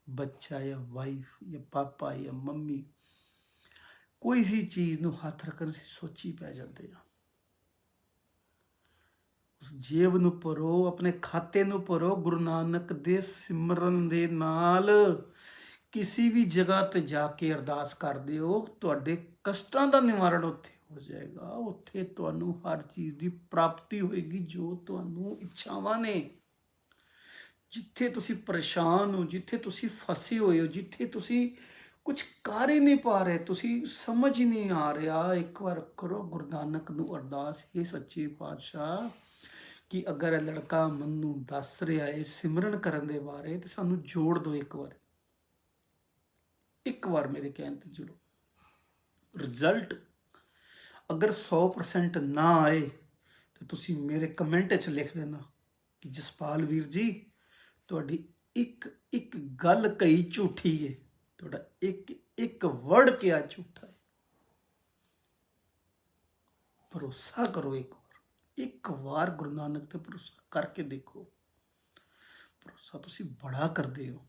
ਬੱਚਾ ਜਾਂ ਵਾਈਫ ਜਾਂ ਪਾਪਾ ਜਾਂ ਮੰਮੀ ਕੋਈ ਵੀ ਚੀਜ਼ ਨੂੰ ਹੱਥ ਰੱਖਣ ਸੀ ਸੋਚੀ ਪੈ ਜਾਂਦੇ ਆ। ਉਸ ਜੇਬ ਨੂੰ ਭਰੋ, ਆਪਣੇ ਖਾਤੇ ਨੂੰ ਭਰੋ ਗੁਰੂ ਨਾਨਕ ਦੇ ਸਿਮਰਨ ਦੇ ਨਾਲ। ਕਿਸੇ ਵੀ ਜਗ੍ਹਾ ਤੇ ਜਾ ਕੇ ਅਰਦਾਸ ਕਰਦੇ ਹੋ, ਤੁਹਾਡੇ ਕਸ਼ਟਾਂ ਦਾ ਨਿਵਾਰਣ ਉੱਥੇ ਹੋ ਜਾਏਗਾ। ਉੱਥੇ ਤੁਹਾਨੂੰ ਹਰ ਚੀਜ਼ ਦੀ ਪ੍ਰਾਪਤੀ ਹੋਏਗੀ ਜੋ ਤੁਹਾਨੂੰ ਇੱਛਾਵਾਂ ਨੇ। ਜਿੱਥੇ ਤੁਸੀਂ ਪਰੇਸ਼ਾਨ ਹੋ, ਜਿੱਥੇ ਤੁਸੀਂ ਫਸੇ ਹੋਏ ਹੋ, ਜਿੱਥੇ ਤੁਸੀਂ ਕੁਝ ਕਰ ਹੀ ਨਹੀਂ ਪਾ ਰਹੇ, ਤੁਸੀਂ ਸਮਝ ਹੀ ਨਹੀਂ ਆ ਰਿਹਾ, ਇੱਕ ਵਾਰ ਕਰੋ ਗੁਰੂ ਨਾਨਕ ਨੂੰ ਅਰਦਾਸ, ਇਹ ਸੱਚੇ ਪਾਤਸ਼ਾਹ ਕਿ ਅਗਰ ਇਹ ਲੜਕਾ ਮੈਨੂੰ ਦੱਸ ਰਿਹਾ ਹੈ ਸਿਮਰਨ ਕਰਨ ਦੇ ਬਾਰੇ, ਤੇ ਸਾਨੂੰ ਜੋੜ ਦਿਓ ਇੱਕ ਵਾਰ ਮੇਰੇ ਕਹਿਣ ਤੇ ਜੁੜੋ। ਰਿਜ਼ਲਟ ਅਗਰ 100% ਨਾ ਆਏ ਤੇ ਤੁਸੀਂ ਮੇਰੇ ਕਮੈਂਟ 'ਚ ਲਿਖ ਦੇਣਾ ਕਿ ਜਸਪਾਲ ਵੀਰ ਜੀ, ਤੁਹਾਡੀ ਇੱਕ ਗੱਲ ਕਹੀ ਝੂਠੀ ਹੈ, ਤੁਹਾਡਾ ਇੱਕ ਵਰਡ ਕਿਹਾ ਝੂਠਾ ਹੈ। ਭਰੋਸਾ ਕਰੋ, ਇੱਕ ਵਾਰ ਗੁਰੂ ਨਾਨਕ ਤੇ ਭਰੋਸਾ ਕਰਕੇ ਦੇਖੋ। ਭਰੋਸਾ ਤੁਸੀਂ ਬੜਾ ਕਰਦੇ ਹੋ,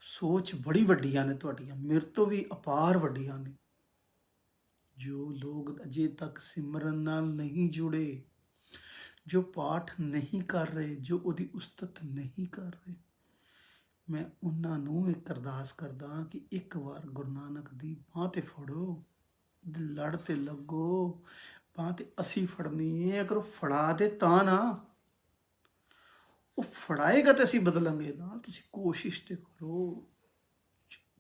ਸੋਚ ਬੜੀ ਵੱਡੀਆਂ ਨੇ ਤੁਹਾਡੀਆਂ, ਮੇਰੇ ਤੋਂ ਵੀ ਅਪਾਰ ਵੱਡੀਆਂ ਨੇ। ਜੋ ਲੋਕ ਅਜੇ ਤੱਕ ਸਿਮਰਨ ਨਾਲ ਨਹੀਂ ਜੁੜੇ, ਜੋ ਪਾਠ ਨਹੀਂ ਕਰ ਰਹੇ, ਜੋ ਉਹਦੀ ਉਸਤਤ ਨਹੀਂ ਕਰ ਰਹੇ, ਮੈਂ ਉਹਨਾਂ ਨੂੰ ਇੱਕ ਅਰਦਾਸ ਕਰਦਾ ਕਿ ਇੱਕ ਵਾਰ ਗੁਰੂ ਨਾਨਕ ਦੀ ਬਾਂਹ ਤੇ ਫੜੋ, ਲੜ ਤੇ ਲੱਗੋ। ਬਾਂਹ ਤੇ ਅਸੀਂ ਫੜਨੀ ਹੈ, ਅਗਰ ਉਹ ਫੜਾ ਦੇ ਤਾਂ ਨਾ, ਉਹ ਫੜਾਏਗਾ ਤੇ ਅਸੀਂ ਬਦਲਾਂਗੇ ਨਾ। ਤੁਸੀਂ ਕੋਸ਼ਿਸ਼ ਤੇ ਕਰੋ,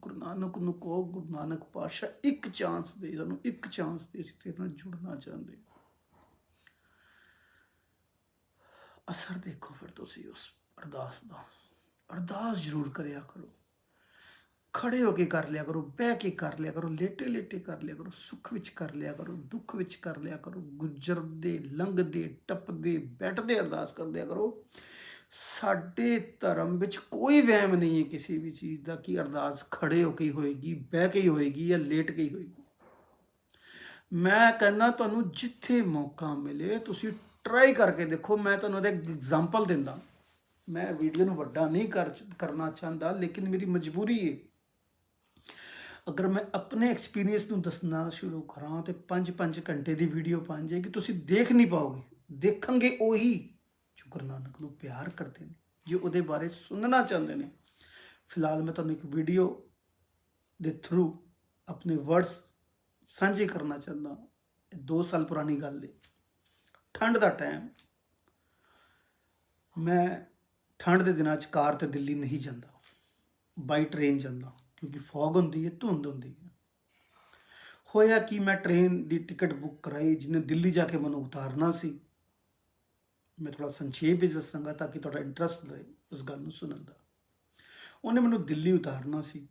ਗੁਰੂ ਨਾਨਕ ਨੂੰ ਕਹੋ, ਗੁਰੂ ਨਾਨਕ ਪਾਤਸ਼ਾਹ ਇੱਕ ਚਾਂਸ ਦੇ, ਸਾਨੂੰ ਇੱਕ ਚਾਂਸ ਦੇ, ਅਸੀਂ ਤੇਰੇ ਨਾਲ ਜੁੜਨਾ ਚਾਹੁੰਦੇ। ਅਸਰ ਦੇਖੋ ਫਿਰ ਤੁਸੀਂ ਉਸ ਅਰਦਾਸ ਦਾ। ਅਰਦਾਸ ਜ਼ਰੂਰ ਕਰਿਆ ਕਰੋ, ਖੜੇ ਹੋ ਕੇ ਕਰ ਲਿਆ ਕਰੋ, ਬਹਿ ਕੇ ਕਰ ਲਿਆ ਕਰੋ, ਲੇਟੇ ਲੇਟੇ ਕਰ ਲਿਆ ਕਰੋ, ਸੁੱਖ ਵਿੱਚ ਕਰ ਲਿਆ ਕਰੋ, ਦੁੱਖ ਵਿੱਚ ਕਰ ਲਿਆ ਕਰੋ, ਗੁਜ਼ਰਦੇ ਲੰਘਦੇ ਟੱਪਦੇ ਬੈਠਦੇ ਅਰਦਾਸ ਕਰ ਲਿਆ ਕਰੋ। ਸਾਡੇ ਧਰਮ ਵਿੱਚ ਕੋਈ ਵਹਿਮ ਨਹੀਂ ਹੈ ਕਿਸੇ ਵੀ ਚੀਜ਼ ਦਾ ਕਿ ਅਰਦਾਸ ਖੜੇ ਹੋ ਕੇ ਹੀ ਹੋਏਗੀ, ਬਹਿ ਕੇ ਹੀ ਹੋਏਗੀ ਜਾਂ ਲੇਟ ਕੇ ਹੀ ਹੋਏਗੀ। ਮੈਂ ਕਹਿੰਦਾ ਤੁਹਾਨੂੰ ਜਿੱਥੇ ਮੌਕਾ ਮਿਲੇ ਤੁਸੀਂ ਟਰਾਈ ਕਰਕੇ ਦੇਖੋ। ਮੈਂ ਤੁਹਾਨੂੰ ਉਹਦਾ ਐਗਜ਼ਾਮਪਲ ਦਿੰਦਾ, ਮੈਂ ਵੀਡੀਓ ਨੂੰ ਵੱਡਾ ਨਹੀਂ ਕਰਨਾ ਚਾਹੁੰਦਾ, ਲੇਕਿਨ ਮੇਰੀ ਮਜਬੂਰੀ ਹੈ। ਅਗਰ ਮੈਂ ਆਪਣੇ ਐਕਸਪੀਰੀਅੰਸ ਨੂੰ ਦੱਸਣਾ ਸ਼ੁਰੂ ਕਰਾਂ ਤੇ 5-5 ਘੰਟੇ ਦੀ ਵੀਡੀਓ ਬਣ ਜਾਏਗੀ, ਤੁਸੀਂ ਦੇਖ ਨਹੀਂ ਪਾਓਗੇ। ਦੇਖਣਗੇ ਉਹੀ ਜੋ ਗੁਰੂ ਨਾਨਕ ਨੂੰ ਪਿਆਰ ਕਰਦੇ ਨੇ, ਜੋ ਉਹਦੇ ਬਾਰੇ ਸੁਣਨਾ ਚਾਹੁੰਦੇ ਨੇ। ਫਿਲਹਾਲ ਮੈਂ ਤੁਹਾਨੂੰ ਇੱਕ ਵੀਡੀਓ ਦੇ ਥਰੂ ਆਪਣੇ ਵਰਡਸ ਸਾਂਝੇ ਕਰਨਾ ਚਾਹੁੰਦਾ। 2 ਸਾਲ ਪੁਰਾਣੀ ਗੱਲ ਹੈ। ਠੰਡ ਦਾ ਟਾਈਮ, ਮੈਂ ਠੰਡ ਦੇ ਦਿਨਾਂ 'ਚ ਕਾਰ ਤੇ ਦਿੱਲੀ ਨਹੀਂ ਜਾਂਦਾ, ਬਾਈ ਟ੍ਰੇਨ ਜਾਂਦਾ, ਕਿਉਂਕਿ ਫੌਗ ਹੁੰਦੀ ਹੈ, ਧੁੰਦ ਹੁੰਦੀ ਹੈ। ਹੋਇਆ ਕਿ ਮੈਂ ਟ੍ਰੇਨ ਦੀ ਟਿਕਟ ਬੁੱਕ ਕਰਾਈ, ਜਿਹਨੇ ਦਿੱਲੀ ਜਾ ਕੇ ਮੈਨੂੰ ਉਤਾਰਨਾ ਸੀ। ਮੈਂ ਥੋੜ੍ਹਾ ਸੰਖੇਪ ਵਿੱਚ ਦੱਸਾਂਗਾ ਤਾਂ ਕਿ ਤੁਹਾਡਾ ਇੰਟਰਸਟ ਰਹੇ ਉਸ ਗੱਲ ਨੂੰ ਸੁਣਨ ਦਾ। ਉਹਨੇ ਮੈਨੂੰ ਦਿੱਲੀ ਉਤਾਰਨਾ ਸੀ,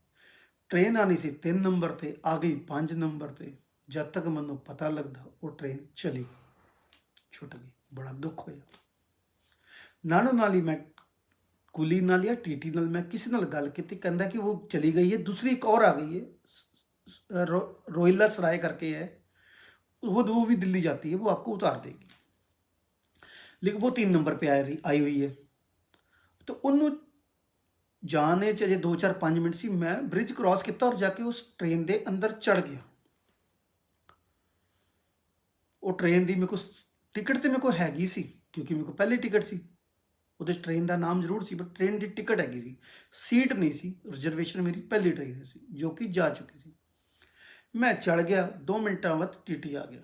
ਟ੍ਰੇਨ ਆਉਣੀ ਸੀ 3 ਨੰਬਰ 'ਤੇ, ਆ ਗਈ 5 ਨੰਬਰ 'ਤੇ। ਜਦ ਤੱਕ ਮੈਨੂੰ ਪਤਾ ਲੱਗਦਾ ਉਹ ਟ੍ਰੇਨ ਚਲੀ ਛੁੱਟ ਗਈ। ਬੜਾ ਦੁੱਖ ਹੋਇਆ। ਨਾਲੋਂ ਨਾਲ ਹੀ ਮੈਂ ਕੁਲੀ ਨਾਲ ਜਾਂ ਟੀਟੀ ਨਾਲ ਮੈਂ ਕਿਸੇ ਨਾਲ ਗੱਲ ਕੀਤੀ, ਕਹਿੰਦਾ ਕਿ ਉਹ ਚਲੀ ਗਈ ਹੈ, ਦੂਸਰੀ ਇੱਕ और आ गई है, रोहिल्ला सराय करके है, वो भी दिल्ली जाती है, वो आपको उतार देगी, लेकिन वो 3 नंबर पे आई हुई है। तो ਉਹਨੂੰ ਜਾਣੇ 'ਚ ਅਜੇ 2-4-5 ਮਿੰਟ ਸੀ। ਮੈਂ ਬ੍ਰਿਜ ਕ੍ਰਾਸ ਕੀਤਾ ਔਰ ਜਾ ਕੇ ਉਸ ਟ੍ਰੇਨ ਦੇ ਅੰਦਰ ਚੜ ਗਿਆ। ਉਹ ਟ੍ਰੇਨ ਦੀ ਮੇਰੇ ਕੋਲ ਟਿਕਟ ਤੇ ਮੇਰੇ ਕੋਲ ਹੈਗੀ ਸੀ, ਕਿਉਂਕਿ ਮੇਰੇ ਕੋਲ ਪਹਿਲੀ ਟਿਕਟ ਸੀ। ਉਹਦੇ 'ਚ ਟ੍ਰੇਨ ਦਾ ਨਾਮ ਜ਼ਰੂਰ ਸੀ, ਬਟ ਟ੍ਰੇਨ ਦੀ ਟਿਕਟ ਹੈਗੀ ਸੀ, ਸੀਟ ਨਹੀਂ ਸੀ। ਰਿਜ਼ਰਵੇਸ਼ਨ ਮੇਰੀ ਪਹਿਲੀ ਟ੍ਰੇਨ ਸੀ ਜੋ ਕਿ ਜਾ ਚੁੱਕੀ ਸੀ। ਮੈਂ ਚੜ ਗਿਆ, 2 ਮਿੰਟਾਂ ਬਾਅਦ ਟੀਟੀ ਆ ਗਿਆ।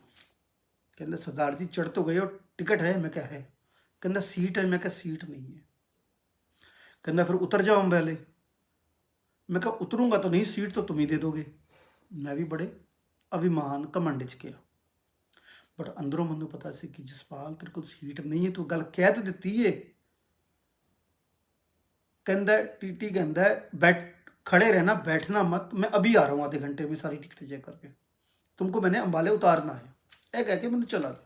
ਕਹਿੰਦਾ ਸਰਦਾਰ ਜੀ ਚढ़ तो गए हो, टिकट है? मैं क्या है? कहना सीट है। मैं क्या सीट नहीं है। कहना फिर उतर जाओ पहले। मैं कहा उतरूंगा तो नहीं, सीट तो तुम ही दे दोगे। मैं भी बड़े अभिमान घमंड च गया, बट अंदरों मैनू पता सी कि जसपाल तेरे को सीट नहीं है, तू गल कह तो दिती है, कहता है टीटी कहता है बैठ खड़े रहना, बैठना मत, मैं अभी आ रहा हूँ आधे घंटे में सारी टिकटें चेक करके, तुमको मैंने अंबाले उतारना है। यह कह के मैंने चला गया।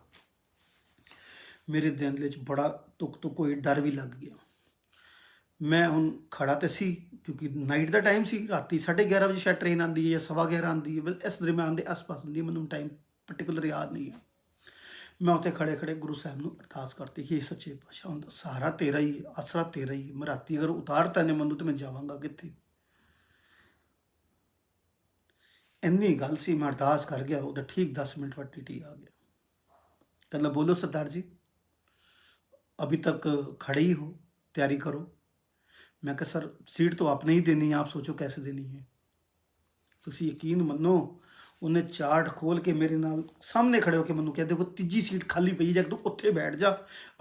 मेरे दिल च बड़ा तुक तुक होई, डर भी लग गया। मैं हूँ खड़ा तो सी, क्योंकि नाइट का टाइम सी, राती 11:30 बजे शायद ट्रेन आती है या 11:15 आती है, इस दरम्यान के आस पास आती है, मैंने टाइम पर्टिकुलर याद नहीं है। मैं उत्थे खड़े खड़े गुरु साहब नूं अरदास करती कि सच्चे पातशाह हुण सहारा तेरा ही है, आसरा तेरा ही है, मैं राती अगर उतारता ने मैनूं तो मैं जावांगा कित्थे। इन्नी गल सी, मैं अरदास कर गया, उधर ठीक 10 मिनट बाद टीटी आ गया। कहना बोलो सरदार जी, अभी तक खड़े ही हो, तैयारी करो। मैं कहा सर सीट तो आपने ही देनी है, आप सोचो कैसे देनी है। तुसी यकीन मनो, उन्हें चार्ट खोल के मेरे नाल सामने खड़े होकर मैनूं कहा देखो तीजी सीट खाली पई जा, तू उत्थे बैठ जा,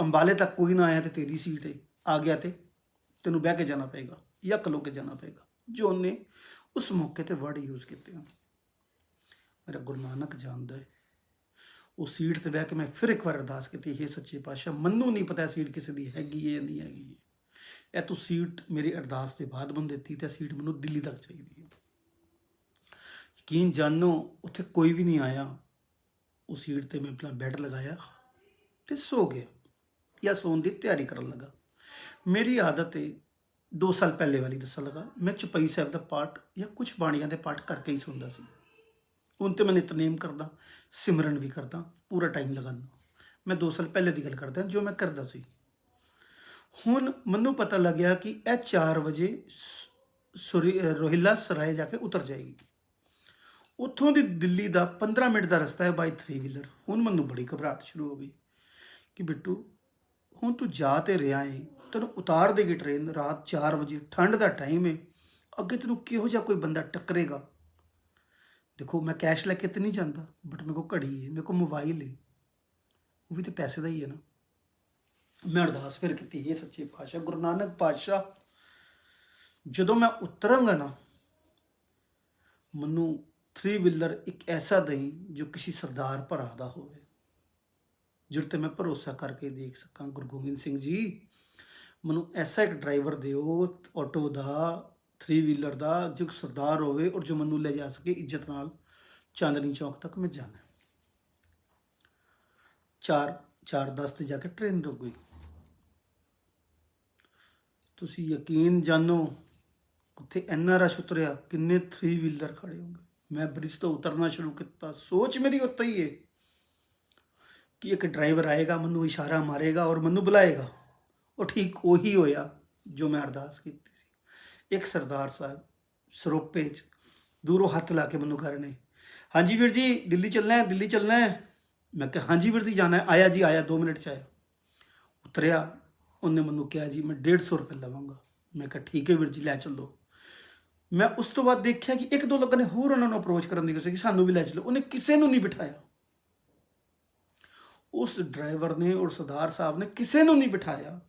अंबाले तक कोई ना आया तो तेरी सीट है, आ गया तो तेनों बह के जाना पेगा या खलो के जाना पेगा। जो उन्हें उस मौके पर वर्ड यूज़ किए हैं, मेरा गुरु नानक जानता है। उस सीट पर बह के मैं फिर एक बार अरदास की, हे सच्चे पातशाह मैनूं नहीं पता सीट किसी की हैगी है या नहीं हैगी है, यह तू सीट मेरी अरदास के बाद मैनूं दित्ती, तो सीट मैनूं दिल्ली तक चाहिए है। यकीन जानो उत्थे कोई भी नहीं आया, उस सीट पर मैं अपना बैड लगाया तो सो गया या सोने की तैयारी कर लगा। मेरी आदत है 2 साल पहले वाली दसन लगा, मैं चौपाई साहब का पाठ या कुछ बाणियां के पाठ करके ही सुनता सी। हुण तो मैं नितनेम करदा, सिमरन भी करदा, पूरा टाइम लगाना। मैं 2 साल पहले की गल करदा जो मैं करदा सी। हुण मैनूं पता लग गया कि यह 4 बजे रोहिला सराय जाके उतर जाएगी। उत्थों ਦੀ दिल्ली का 15 मिनट का रस्ता है बाई 3 व्हीलर। हुण मैनूं बड़ी घबराहट शुरू हो गई कि बिट्टू हुण तू जा तो रहा है, तेनों उतार देगी ट्रेन रात 4 बजे, ठंड का टाइम है, अगे तेनों किहो जिहा कोई बंदा टक्करेगा। देखो मैं कैश लैके तो नहीं जाता, बट मेरे को घड़ी है, मेरे को मोबाइल है, वो भी तो पैसे का ही है ना। मैं अरदास फिर की, ये सच्चे पातशाह गुरु नानक पातशाह जो मैं उतरांगा ना, मनु 3 व्हीलर एक ऐसा दई जो किसी सरदार भरा का हो, जिस ते मैं भरोसा करके देख सका। गुरु गोबिंद सिंह जी मनु ऐसा एक ड्राइवर दिओ ऑटो का 3 व्हीलर का जो सरदार होवे और जो मनु ले जा सके इज्जत नाल चांदनी चौक तक मैं जाना। 4:10 ते जाके ट्रेन रुक गई। तुसी यकीन जानो उत्थे इन्ना रश उतरिया, किन्ने 3 व्हीलर खड़े होंगे। मैं ब्रिज तो उतरना शुरू किया, सोच मेरी उत्ते ही है कि एक ड्राइवर आएगा, मैनू इशारा मारेगा और मैनू बुलाएगा, और ठीक वही होया जो मैं अरदास की थी। एक सरदार साहब सरोपे च दूरों हथ ला के मैनू करने, हाँ जी वीर जी दिल्ली चलना है, दिल्ली चलना है। मैं कहा हाँ जी वीर जी जाना है, आया जी आया, 2 मिनट च आया। उतरिया, उन्हें मैनू कहा जी मैं 150 रुपये लवांगा। मैं कहा ठीक है वीर जी लै चलो। मैं उस तो बाद देखा कि 1-2 लोगों ने होर उन्होंने अप्रोच करने की कोशिश की, सानू भी लै चलो, उन्हें किसी को नहीं बिठाया। उस ड्राइवर ने और सरदार साहब ने किसी को नहीं बिठाया,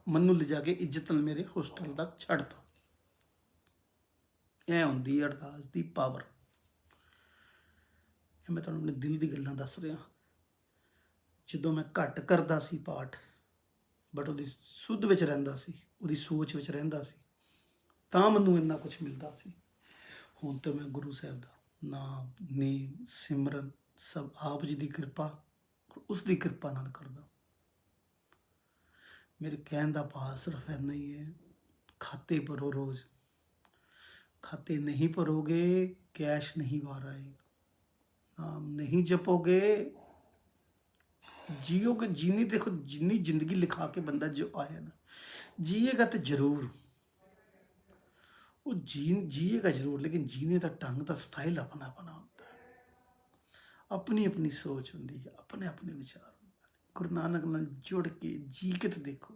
मनु ले जाके इज्जत नाल मेरे होस्टल तक छड्डता। यह होंदी अरदास की पावर। मैं तुहानूं अपने दिल की गल्लां दस रहा। जो मैं घट करदा सी पाठ, बट वो सुध विच रहिंदा सी, वो सोच विच रहिंदा सी, तां मैनूं इन्ना कुछ मिलता सी। हुण तो मैं गुरु साहब का नाम नेम सिमरन सब आप जी की कृपा, उसकी कृपा नाल करदा। मेरे कहने का भाव सिर्फ इन्ना ही है, खाते भरो रोज़, खाते नहीं भरोगे कैश नहीं बाहर आएगा, नाम नहीं जपोगे जियोगे जीनी। देखो जिनी जिंदगी लिखा के बंदा जो आया ना, जिएगा तो जरूर, वो जिएगा जरूर, लेकिन जीने का ढंग का स्टाइल अपना अपना होता है, अपनी अपनी सोच होती है, अपने अपने विचार होंगे। गुरु नानक नाल जुड़ के जी के तो देखो,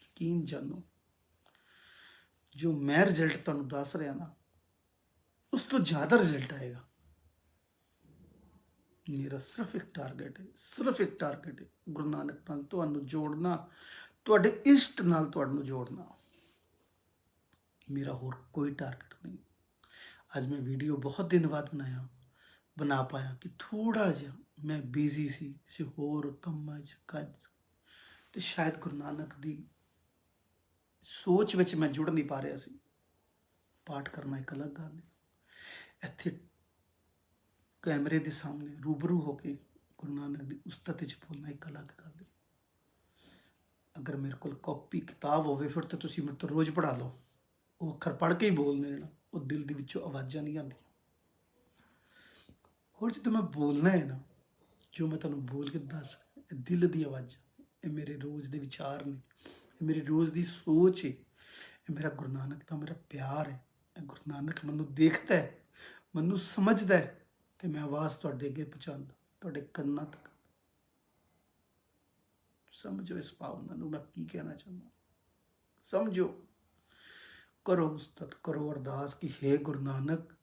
यकीन जानो जो मैं रिजल्ट तुहानूं दस रहा ना, उस तो ज़्यादा रिजल्ट आएगा। मेरा सिर्फ एक टारगेट है, सिर्फ एक टारगेट है, गुरु नानक नाल तुहानूं जोड़ना, तुहाडे इष्ट नाल तुहानूं जोड़ना। मेरा होर कोई टारगेट नहीं। आज मैं वीडियो बहुत दिन बाद बना पाया कि थोड़ा जिहा मैं बिजी सी किसी होर कम्मां च काज, तो शायद गुरु नानक दी ਸੋਚ ਵਿੱਚ ਮੈਂ ਜੁੜ ਨਹੀਂ ਪਾ ਰਿਹਾ ਸੀ। ਪਾਠ ਕਰਨਾ ਇੱਕ ਅਲੱਗ ਗੱਲ ਹੈ, ਇੱਥੇ ਕੈਮਰੇ ਦੇ ਸਾਹਮਣੇ ਰੂਬਰੂ ਹੋ ਕੇ ਗੁਰੂ ਨਾਨਕ ਦੀ ਉਸਤਤ 'ਚ ਬੋਲਣਾ ਇੱਕ ਅਲੱਗ ਗੱਲ ਹੈ। ਅਗਰ ਮੇਰੇ ਕੋਲ ਕਾਪੀ ਕਿਤਾਬ ਹੋਵੇ ਫਿਰ ਤਾਂ ਤੁਸੀਂ ਮੇਰੇ ਤੋਂ ਰੋਜ਼ ਪੜ੍ਹਾ ਲਓ, ਉਹ ਅੱਖਰ ਪੜ੍ਹ ਕੇ ਹੀ ਬੋਲਣੇ ਨੇ, ਉਹ ਦਿਲ ਦੇ ਵਿੱਚੋਂ ਆਵਾਜ਼ਾਂ ਨਹੀਂ ਆਉਂਦੀਆਂ। ਹੋਰ ਜਦੋਂ ਮੈਂ ਬੋਲਣਾ ਹੈ ਨਾ, ਜੋ ਮੈਂ ਤੁਹਾਨੂੰ ਬੋਲ ਕੇ ਦੱਸ, ਇਹ ਦਿਲ ਦੀ ਆਵਾਜ਼ਾਂ, ਇਹ ਮੇਰੇ ਰੋਜ਼ ਦੇ ਵਿਚਾਰ ਨੇ, ਇਹ ਮੇਰੀ ਰੋਜ਼ ਦੀ ਸੋਚ ਹੈ, ਇਹ ਮੇਰਾ ਗੁਰੂ ਨਾਨਕ ਦਾ ਮੇਰਾ ਪਿਆਰ ਹੈ। ਇਹ ਗੁਰੂ ਨਾਨਕ ਮੈਨੂੰ ਦੇਖਦਾ ਹੈ, ਮੈਨੂੰ ਸਮਝਦਾ ਹੈ, ਤੇ ਮੈਂ ਆਵਾਜ਼ ਤੁਹਾਡੇ ਅੱਗੇ ਪਹੁੰਚਾਉਂਦਾ, ਤੁਹਾਡੇ ਕੰਨਾਂ ਤੱਕ। ਸਮਝੋ ਇਸ ਭਾਵਨਾ ਨੂੰ ਮੈਂ ਕੀ ਕਹਿਣਾ ਚਾਹੁੰਦਾ, ਸਮਝੋ। ਕਰੋ ਉਸਤਤ, ਕਰੋ ਅਰਦਾਸ ਕਿ ਹੇ ਗੁਰੂ ਨਾਨਕ,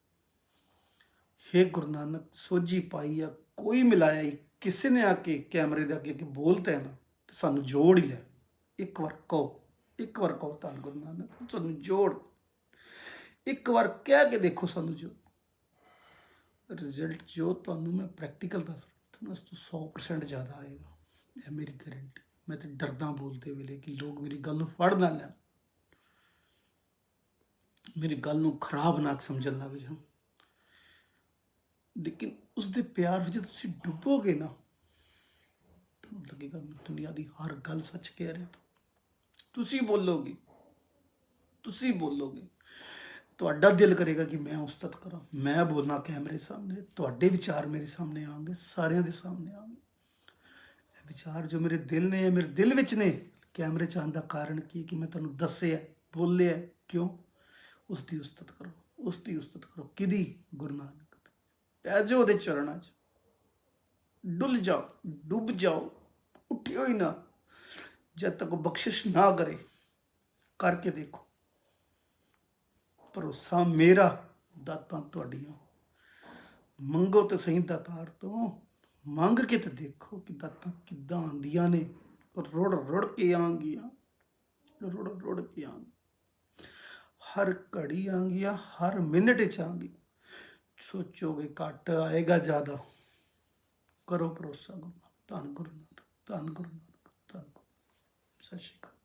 ਹੇ ਗੁਰੂ ਨਾਨਕ, ਸੋਝੀ ਪਾਈ ਆ, ਕੋਈ ਮਿਲਾਇਆ ਹੀ, ਕਿਸੇ ਨੇ ਆ ਕੇ ਕੈਮਰੇ ਦੇ ਅੱਗੇ ਬੋਲਤਾ ਹੈ ਨਾ, ਤੇ ਸਾਨੂੰ ਜੋੜ ਹੀ ਲੈ। ਇੱਕ ਵਾਰ ਕਹੋ, ਇੱਕ ਵਾਰ ਕਹੋ ਧੰਨ ਗੁਰੂ ਨਾਨਕ ਸਾਨੂੰ ਜੋੜ, ਇੱਕ ਵਾਰ ਕਹਿ ਕੇ ਦੇਖੋ ਸਾਨੂੰ ਜੋ ਰਿਜ਼ਲਟ, ਜੋ ਤੁਹਾਨੂੰ ਮੈਂ ਪ੍ਰੈਕਟੀਕਲ ਦੱਸ ਰਿਹਾ, ਤੁਹਾਨੂੰ ਇਸ ਤੋਂ 100% ਜ਼ਿਆਦਾ ਆਏਗਾ, ਇਹ ਮੇਰੀ ਗਾਰੰਟੀ। ਮੈਂ ਤਾਂ ਡਰਦਾ ਬੋਲਦੇ ਵੇਲੇ ਕਿ ਲੋਕ ਮੇਰੀ ਗੱਲ ਨੂੰ ਫੜ ਨਾ ਲੈਣ, ਮੇਰੀ ਗੱਲ ਨੂੰ ਖਰਾਬ ਨਾ ਸਮਝਣ ਲੱਗ ਜਾਣ, ਲੇਕਿਨ ਉਸਦੇ ਪਿਆਰ ਵਿੱਚ ਤੁਸੀਂ ਡੁੱਬੋਗੇ ਨਾ, ਤੁਹਾਨੂੰ ਲੱਗੇਗਾ ਮੈਂ ਦੁਨੀਆ ਦੀ ਹਰ ਗੱਲ ਸੱਚ ਕਹਿ ਰਿਹਾ। ਤੁਸੀਂ ਬੋਲੋਗੇ, ਤੁਸੀਂ ਬੋਲੋਗੇ, ਤੁਹਾਡਾ ਦਿਲ ਕਰੇਗਾ ਕਿ ਮੈਂ ਉਸਤਤ ਕਰਾਂ, ਮੈਂ ਬੋਲਣਾ ਕੈਮਰੇ ਸਾਹਮਣੇ, ਤੁਹਾਡੇ ਵਿਚਾਰ ਮੇਰੇ ਸਾਹਮਣੇ ਆਉਣਗੇ, ਸਾਰਿਆਂ ਦੇ ਸਾਹਮਣੇ ਆਉਣਗੇ। ਇਹ ਵਿਚਾਰ ਜੋ ਮੇਰੇ ਦਿਲ ਨੇ, ਮੇਰੇ ਦਿਲ ਵਿੱਚ ਨੇ, ਕੈਮਰੇ 'ਚ ਆਉਣ ਦਾ ਕਾਰਨ ਕੀ ਕਿ ਮੈਂ ਤੁਹਾਨੂੰ ਦੱਸਿਆ, ਬੋਲਿਆ, ਕਿਉਂ? ਉਸ ਦੀ ਉਸਤਤ ਕਰੋ, ਉਸ ਦੀ ਉਸਤਤ ਕਰੋ। ਕਿਹਦੀ? ਗੁਰੂ ਨਾਨਕ। ਪੈ ਜਾਓ ਉਹਦੇ ਚਰਨਾਂ 'ਚ, ਡੁੱਲ ਜਾਓ, ਡੁੱਬ ਜਾਓ, ਉੱਠਿਓ ਹੀ ਨਾ ਜਦ ਤੱਕ ਉਹ ਬਖਸ਼ਿਸ਼ ਨਾ ਕਰੇ। ਕਰਕੇ ਦੇਖੋ, ਭਰੋਸਾ ਮੇਰਾ, ਦਾਤਾਂ ਤੁਹਾਡੀਆਂ। ਮੰਗੋ ਤੇ ਸਹੀ ਦਾਤਾਰ ਤੋਂ, ਮੰਗ ਕੇ ਤੇ ਦੇਖੋ ਕਿ ਦਾਤਾਂ ਕਿੱਦਾਂ ਆਉਂਦੀਆਂ ਨੇ, ਰੁੜ ਰੁੜ ਕੇ ਆਉਂਗੀਆਂ, ਰੁੜ ਰੁੜ ਕੇ ਆਉਂਗੀਆਂ, ਹਰ ਘੜੀ ਆਉਂਗੀਆਂ, ਹਰ ਮਿੰਟ 'ਚ ਆਉਂਗੀਆਂ। ਸੋਚੋਗੇ ਘੱਟ ਆਏਗਾ, ਜ਼ਿਆਦਾ। ਕਰੋ ਭਰੋਸਾ ਗੁਰੂ ਨਾਨਕ, ਧੰਨ ਗੁਰੂ ਨਾਨਕ, ਧੰਨ ਗੁਰੂ ਨਾਨਕ, ਧੰਨ ਗੁਰੂ। ਸਤਿ ਸ਼੍ਰੀ ਅਕਾਲ।